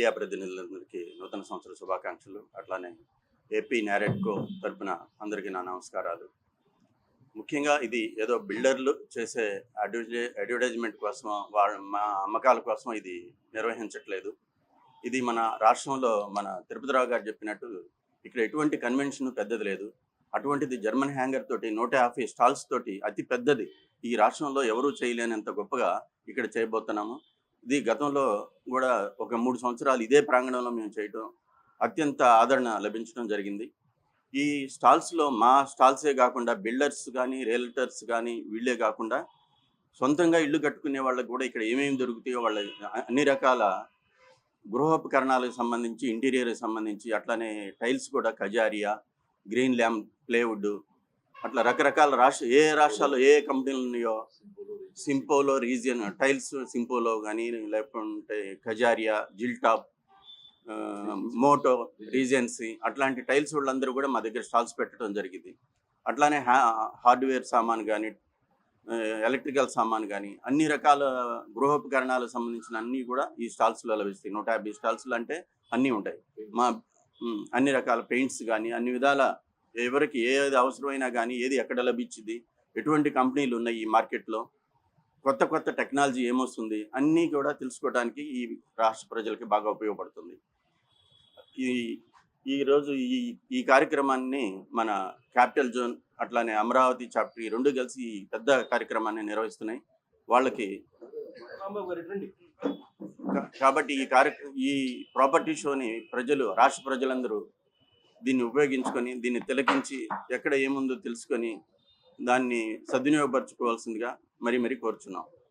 Media ప్రతినిధులందరికీ నూతన సంవత్సర శుభాకాంక్షలు. అట్లానే ఏపీ నారెడ్కో తరపున అందరికీ నా నమస్కారాలు. ముఖ్యంగా ఇది ఏదో బిల్డర్లు చేసే అడ్వర్టైజ్మెంట్ కోసం మా అమ్మకాల కోసం ఇది నిర్వహించట్లేదు. ఇది మన రాష్ట్రంలో మన తిరుపతిరావు గారు చెప్పినట్టు ఇక్కడ ఎటువంటి కన్వెన్షన్ పెద్దది లేదు. అటువంటిది జర్మన్ హ్యాంగర్ తోటి 150 స్టాల్స్ తోటి అతి పెద్దది ఈ రాష్ట్రంలో ఎవరూ చేయలేనంత గొప్పగా ఇక్కడ చేయబోతున్నాము. ఇది గతంలో కూడా ఒక 3 సంవత్సరాలు ఇదే ప్రాంగణంలో మేము చేయటం అత్యంత ఆదరణ లభించడం జరిగింది. ఈ స్టాల్స్లో మా స్టాల్సే కాకుండా బిల్డర్స్ కానీ రియల్టర్స్ కానీ వీళ్ళే కాకుండా సొంతంగా ఇల్లు కట్టుకునే వాళ్ళకి కూడా ఇక్కడ ఏమేమి దొరుకుతాయో వాళ్ళ అన్ని రకాల గృహోపకరణాలకు సంబంధించి ఇంటీరియర్కి సంబంధించి అట్లానే టైల్స్ కూడా కజారియా, గ్రీన్ ల్యామ్, ప్లేవుడ్ అట్లా రకరకాల ఏ రాష్ట్రాల్లో ఏ కంపెనీలు ఉన్నాయో సింపోలో రీజియన్ టైల్స్ సింపోలో కానీ లేకుంటే కజారియా, జిల్టాప్, మోటో, రీజెన్సీ అట్లాంటి టైల్స్ వాళ్ళందరూ కూడా మా దగ్గర స్టాల్స్ పెట్టడం జరిగింది. అట్లానే హార్డ్వేర్ సామాన్ కానీ ఎలక్ట్రికల్ సామాన్ కానీ అన్ని రకాల గృహోపకరణాలకు సంబంధించిన అన్నీ కూడా ఈ స్టాల్స్లో లభిస్తాయి. 150 స్టాల్స్లు అంటే అన్నీ ఉంటాయి. మా అన్ని రకాల పెయింట్స్ కానీ అన్ని విధాల ఎవరికి ఏది అవసరమైనా కానీ ఏది ఎక్కడ లభించింది, ఎటువంటి కంపెనీలు ఉన్నాయి ఈ మార్కెట్లో, కొత్త కొత్త టెక్నాలజీ ఏమొస్తుంది అన్నీ కూడా తెలుసుకోవడానికి ఈ రాష్ట్ర ప్రజలకి బాగా ఉపయోగపడుతుంది. ఈరోజు ఈ కార్యక్రమాన్ని మన క్యాపిటల్ జోన్ అట్లానే అమరావతి చాప్టర్ ఈ రెండు కలిసి పెద్ద కార్యక్రమాన్ని నిర్వహిస్తున్నాయి. వాళ్ళకి కాబట్టి ఈ ప్రాపర్టీ షోని రాష్ట్ర ప్రజలందరూ దీన్ని ఉపయోగించుకొని దీన్ని తిలకించి ఎక్కడ ఏముందో తెలుసుకొని దాన్ని సద్వినియోగపరచుకోవాల్సిందిగా మరీ కోరుచున్నాం.